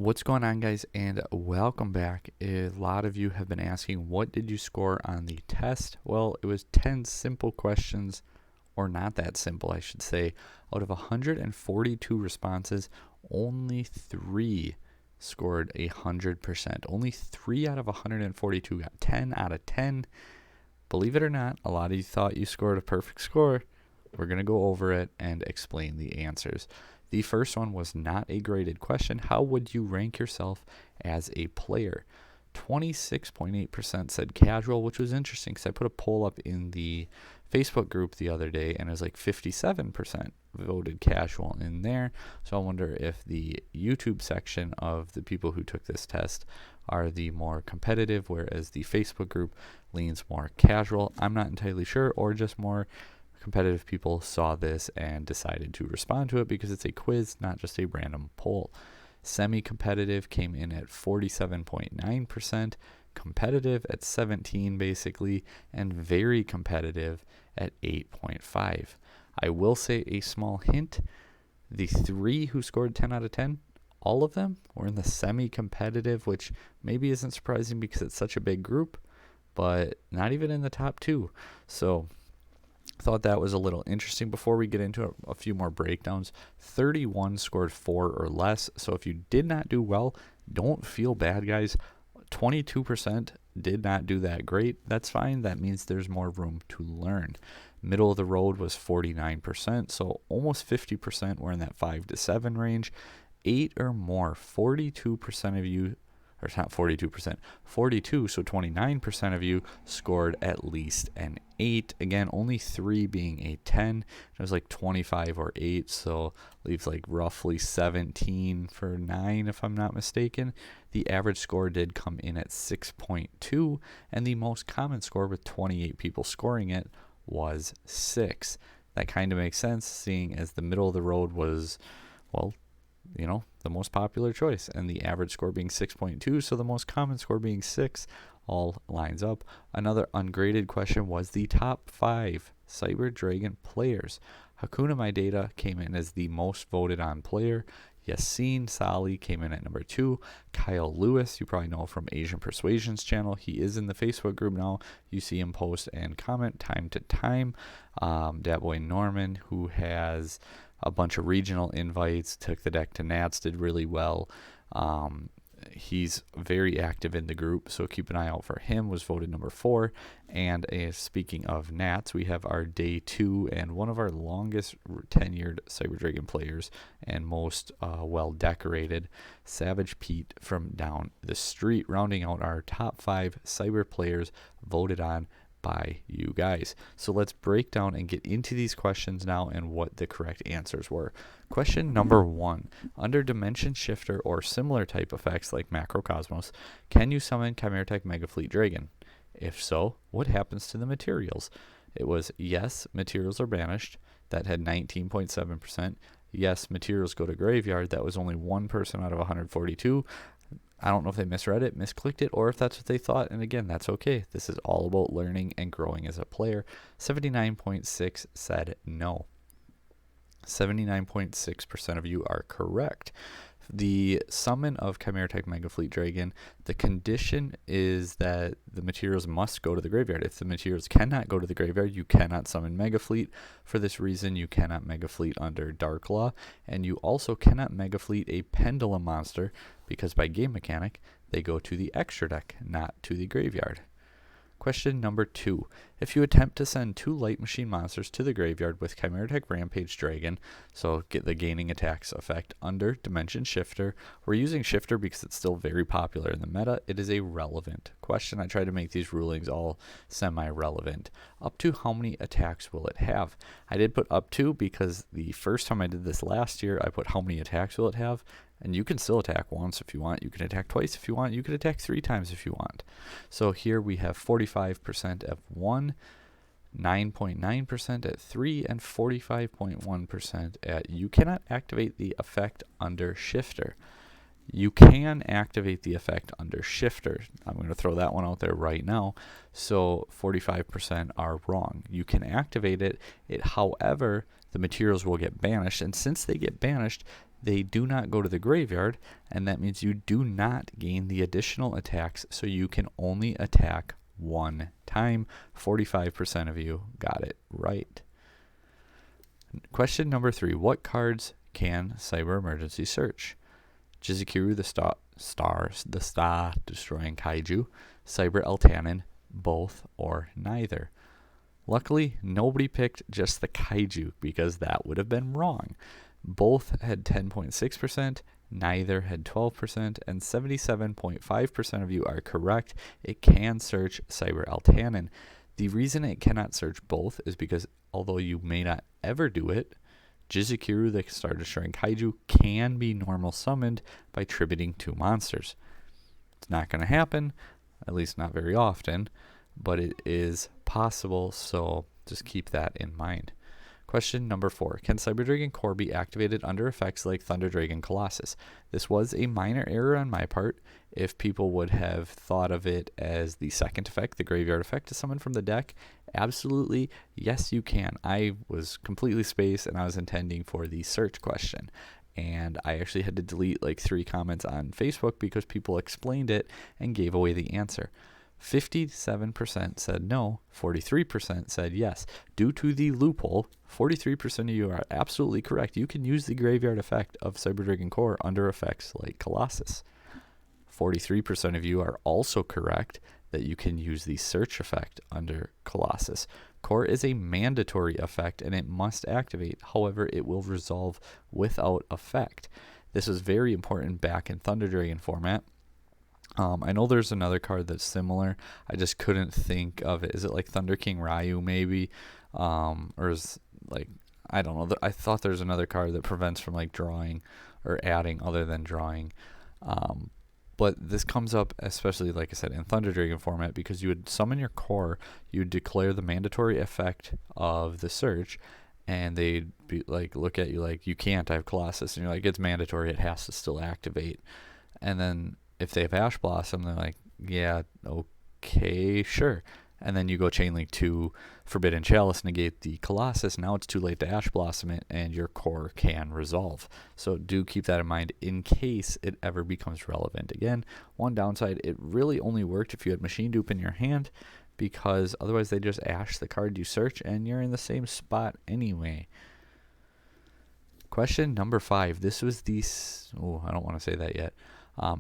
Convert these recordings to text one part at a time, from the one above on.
What's going on, guys, and welcome back. A lot of you have been asking, what did you score on the test? Well, it was 10 simple questions, or not that simple, I should say. Out of 142 responses, only 3 scored 100%. Only 3 out of 142 got 10 out of 10. Believe it or not, a lot of you thought you scored a perfect score. We're going to go over it and explain the answers. The first one was not a graded question. How would you rank yourself as a player? 26.8% said casual, which was interesting because I put a poll up in the Facebook group the other day and it was like 57% voted casual in there. So I wonder if the YouTube section of the people who took this test are the more competitive, whereas the Facebook group leans more casual. I'm not entirely sure, or just more competitive people saw this and decided to respond to it because it's a quiz, not just a random poll. Semi-competitive came in at 47.9%, competitive at 17 basically, and very competitive at 8.5. I will say a small hint, the 3 who scored 10 out of 10, all of them were in the semi-competitive, which maybe isn't surprising because it's such a big group, but not even in the top 2. So thought that was a little interesting. Before we get into a few more breakdowns, 31 scored 4 or less. So if you did not do well, don't feel bad, guys. 22% did not do that great. That's fine. That means there's more room to learn. Middle of the road was 49%, so almost 50% were in that 5 to 7 range. 8 or more, 42% of you, or it's not 42%, 42, so 29% of you scored at least an 8. Again, only 3 being a 10. It was like 25 or 8, so leaves like roughly 17 for 9 if I'm not mistaken. The average score did come in at 6.2, and the most common score with 28 people scoring it was 6. That kind of makes sense, seeing as the middle of the road was, well, you know, the most popular choice, and the average score being 6.2, so the most common score being 6, all lines up. Another ungraded question was the top 5 Cyber Dragon players. Hakuna Maidata came in as the most voted on player. Yassine Sali came in at number 2. Kyle Lewis, you probably know from Asian Persuasions channel. He is in the Facebook group now. You see him post and comment time to time. Dat boy Norman, who has a bunch of regional invites, took the deck to Nats, did really well. He's very active in the group, so keep an eye out for him, was voted number 4. And speaking of Nats, we have our day 2 and one of our longest tenured Cyber Dragon players and most well decorated, Savage Pete from down the street, rounding out our top 5 Cyber players voted on by you guys. So let's break down and get into these questions now and what the correct answers were. Question number 1. Under Dimension Shifter or similar type effects like Macrocosmos, can you summon Chimeratech Megafleet Dragon? If so, what happens to the materials? It was yes, materials are banished. That had 19.7%. Yes, materials go to graveyard. That was only 1 person out of 142. I don't know if they misread it, misclicked it, or if that's what they thought. And again, that's okay. This is all about learning and growing as a player. 79.6 said no. 79.6% of you are correct. The summon of Chimeratech Megafleet Dragon, the condition is that the materials must go to the graveyard. If the materials cannot go to the graveyard, you cannot summon Megafleet. For this reason, you cannot Megafleet under Dark Law, and you also cannot Megafleet a Pendulum monster, because by game mechanic, they go to the extra deck, not to the graveyard. Question number 2. If you attempt to send 2 Light Machine monsters to the graveyard with Chimeratech Rampage Dragon, so get the gaining attacks effect under Dimension Shifter, we're using Shifter because it's still very popular in the meta. It is a relevant question. I try to make these rulings all semi-relevant. Up to how many attacks will it have? I did put up to because the first time I did this last year, I put how many attacks will it have? And you can still attack once if you want. You can attack twice if you want. You can attack 3 times if you want. So here we have 45% at 1, 9.9% at 3, and 45.1% at you cannot activate the effect under Shifter. You can activate the effect under shifter. I'm going to throw that one out there right now. So 45% are wrong. You can activate it. However, the materials will get banished, and since they get banished, they do not go to the graveyard, and that means you do not gain the additional attacks, so you can only attack one time. 45% of you got it right. Question number 3. What cards can Cyber Emergency search? Jizukiru, the star destroying kaiju, Cyber Eltanin, both or neither. Luckily, nobody picked just the kaiju because that would have been wrong. Both had 10.6%, neither had 12%, and 77.5% of you are correct. It can search Cyber Eltanin. The reason it cannot search both is because although you may not ever do it, Jizukiru, the Star Destroying Kaiju, can be normal summoned by tributing 2 monsters. It's not going to happen, at least not very often, but it is possible, so just keep that in mind. Question number 4. Can Cyber Dragon Core be activated under effects like Thunder Dragon Colossus? This was a minor error on my part. If people would have thought of it as the second effect, the graveyard effect, to summon from the deck, absolutely, yes you can. I was completely spaced and I was intending for the search question. And I actually had to delete like 3 comments on Facebook because people explained it and gave away the answer. 57% said no, 43% said yes. Due to the loophole, 43% of you are absolutely correct. You can use the graveyard effect of Cyber Dragon Core under effects like Colossus. 43% of you are also correct that you can use the search effect under Colossus. Core is a mandatory effect and it must activate. However, it will resolve without effect. This is very important back in Thunder Dragon format. I know there's another card that's similar. I just couldn't think of it. Is it like Thunder King Ryu maybe? Or is like, I don't know. I thought there's another card that prevents from like drawing or adding other than drawing. But this comes up especially, like I said, in Thunder Dragon format because you would summon your core, you would declare the mandatory effect of the search, and they'd be like, look at you like, you can't, I have Colossus, and you're like, it's mandatory, it has to still activate. And then if they have Ash Blossom, they're like, yeah, okay, sure. And then you go Chain Link to Forbidden Chalice, negate the Colossus. Now it's too late to Ash Blossom it, and your core can resolve. So do keep that in mind in case it ever becomes relevant. Again, one downside, it really only worked if you had Machine Dupe in your hand, because otherwise they just Ash the card you search, and you're in the same spot anyway. Question number 5. This was the... I don't want to say that yet.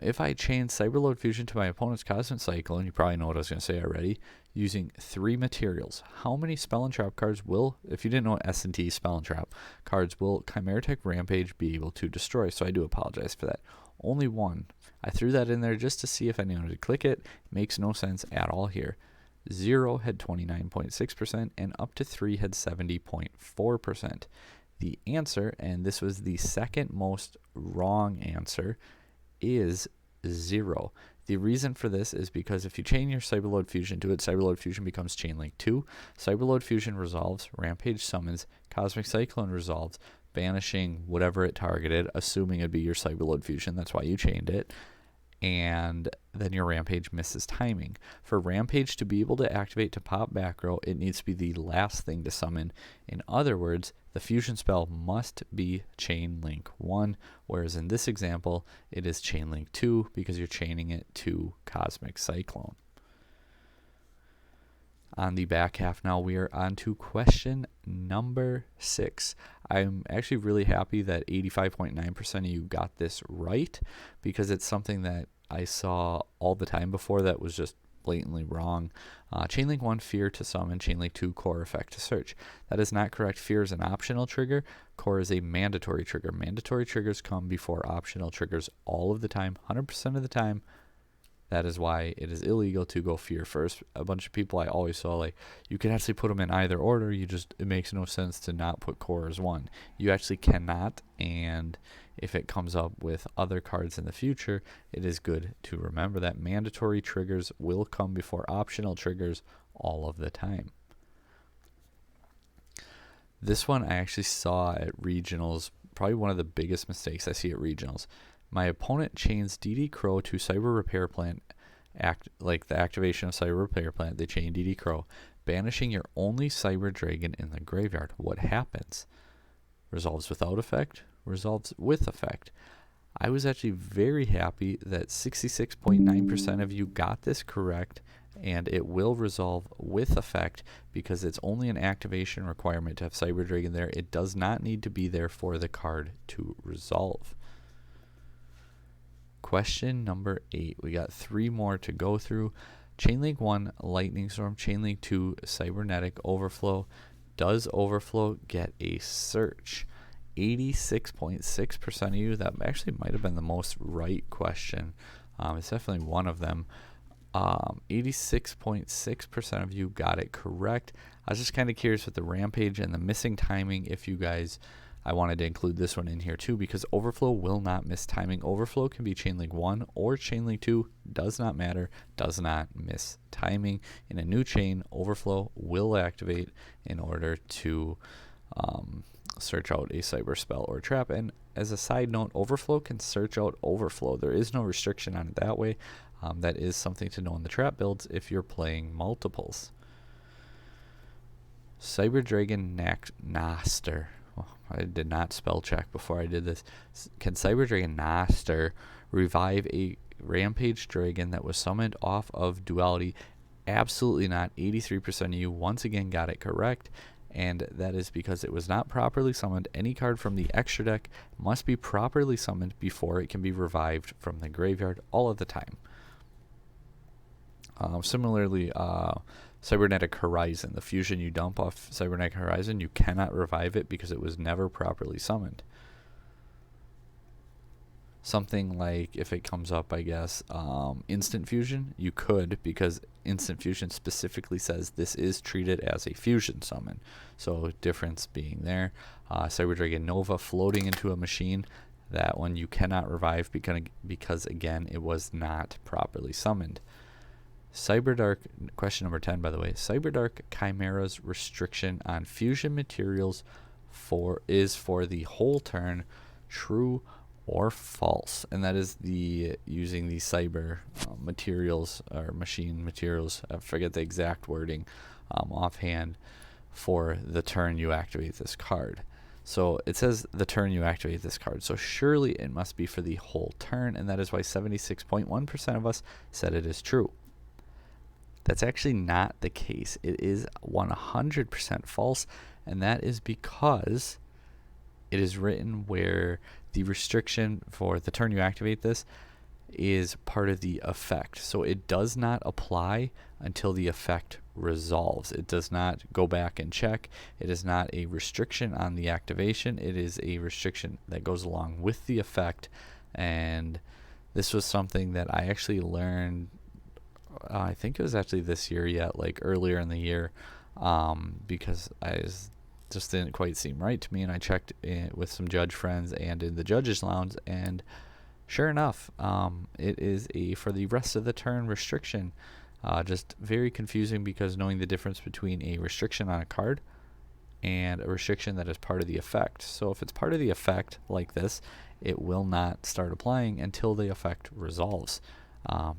If I chain Cyberload Fusion to my opponent's Cosmic Cyclone, you probably know what I was going to say already, using 3 materials, how many Spell and Trap cards will, if you didn't know S&T Spell and Trap cards, will Chimeratech Rampage be able to destroy? So I do apologize for that. Only 1. I threw that in there just to see if anyone would click it. Makes no sense at all here. 0 had 29.6%, and up to 3 had 70.4%. The answer, and this was the second most wrong answer, is 0. The reason for this is because if you chain your Cyberload Fusion to it, Cyberload Fusion becomes Chain Link 2. Cyberload Fusion resolves, Rampage summons, Cosmic Cyclone resolves, banishing whatever it targeted, assuming it'd be your Cyberload Fusion. That's why you chained it. And then your Rampage misses timing. For Rampage to be able to activate to pop back row, it needs to be the last thing to summon. In other words, the fusion spell must be Chain Link 1, whereas in this example, it is Chain Link 2 because you're chaining it to Cosmic Cyclone. On the back half now, we are on to question number 6. I'm actually really happy that 85.9% of you got this right, because it's something that I saw all the time before that was just blatantly wrong. Chainlink 1, Fear to summon. Chainlink 2, Core effect to search. That is not correct. Fear is an optional trigger. Core is a mandatory trigger. Mandatory triggers come before optional triggers all of the time, 100% of the time. That is why it is illegal to go Fear first. A bunch of people I always saw, like, you can actually put them in either order. It makes no sense to not put Core as 1. You actually cannot, and if it comes up with other cards in the future, it is good to remember that mandatory triggers will come before optional triggers all of the time. This one I actually saw at regionals, probably one of the biggest mistakes I see at regionals. My opponent chains DD Crow to Cyber Repair Plant, like the activation of Cyber Repair Plant, they chain DD Crow, banishing your only Cyber Dragon in the graveyard. What happens? Resolves without effect, resolves with effect. I was actually very happy that 66.9% of you got this correct, and it will resolve with effect because it's only an activation requirement to have Cyber Dragon there. It does not need to be there for the card to resolve. Question number 8. We got 3 more to go through. Chainlink 1, Lightning Storm. Chainlink 2, Cybernetic Overflow. Does Overflow get a search? 86.6% of you, that actually might have been the most right question. It's definitely one of them. 86.6% of you got it correct. I was just kind of curious with the Rampage and the missing timing if you guys, I wanted to include this one in here too because Overflow will not miss timing. Overflow can be Chainlink 1 or Chainlink 2, does not matter, does not miss timing. In a new chain, Overflow will activate in order to search out a cyber spell or trap. And as a side note, Overflow can search out Overflow. There is no restriction on it that way. That is something to know in the trap builds if you're playing multiples. Cyber Dragon Naster. Oh, I did not spell check before I did this. Can Cyber Dragon Naster revive a Rampage Dragon that was summoned off of Duality? Absolutely not. 83% of you once again got it correct. And that is because it was not properly summoned. Any card from the extra deck must be properly summoned before it can be revived from the graveyard all of the time. Similarly, Cybernetic Horizon, the fusion you dump off Cybernetic Horizon, you cannot revive it because it was never properly summoned. Something like, if it comes up, I guess, Instant Fusion, you could, because Instant Fusion specifically says this is treated as a fusion summon. So difference being there. Cyber Dragon Nova floating into a machine, that one you cannot revive because again, it was not properly summoned. Cyberdark, question number 10 by the way, Cyberdark Chimera's restriction on fusion materials is for the whole turn true or false, and that is using the cyber materials or machine materials, I forget the exact wording offhand, for the turn you activate this card. So it says the turn you activate this card, so surely it must be for the whole turn, and that is why 76.1% of us said it is true. That's actually not the case. It is 100% false, and that is because it is written where the restriction for the turn you activate this is part of the effect. So it does not apply until the effect resolves. It does not go back and check. It is not a restriction on the activation. It is a restriction that goes along with the effect. And this was something that I actually learned, I think it was actually this year yet, like earlier in the year, because just didn't quite seem right to me, and I checked with some judge friends and in the judges lounge, and sure enough, it is a for the rest of the turn restriction. Just very confusing because knowing the difference between a restriction on a card and a restriction that is part of the effect. So if it's part of the effect like this, it will not start applying until the effect resolves.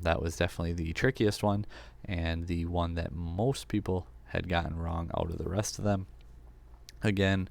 That was definitely the trickiest one, and the one that most people had gotten wrong out of the rest of them. Again,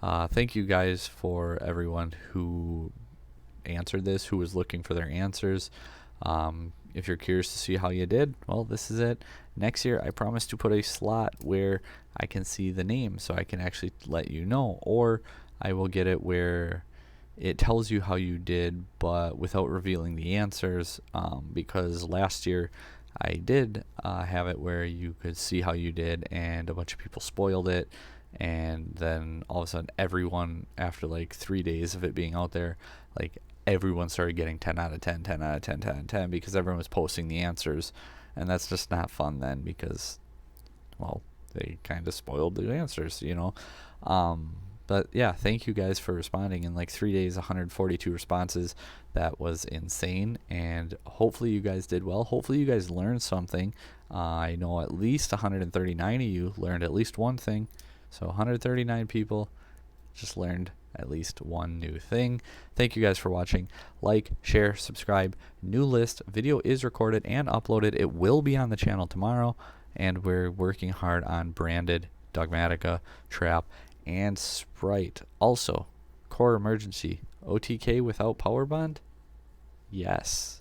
thank you guys for everyone who answered this, who was looking for their answers. If you're curious to see how you did, well, this is it. Next year, I promise to put a slot where I can see the name so I can actually let you know, or I will get it where it tells you how you did, but without revealing the answers, because last year I did have it where you could see how you did, and a bunch of people spoiled it, and then all of a sudden everyone, after like 3 days of it being out there, like everyone started getting 10 out of 10, 10 out of 10, 10 out of 10, because everyone was posting the answers, and that's just not fun then, because, well, they kind of spoiled the answers, you know. But yeah, thank you guys for responding. In like 3 days, 142 responses. That was insane. And hopefully you guys did well. Hopefully you guys learned something. I know at least 139 of you learned at least one thing. So 139 people just learned at least one new thing. Thank you guys for watching. Like, share, subscribe. New list. Video is recorded and uploaded. It will be on the channel tomorrow, and we're working hard on branded Dogmatica, Trap, and Spright. Also, Core Emergency. OTK without power bond? Yes.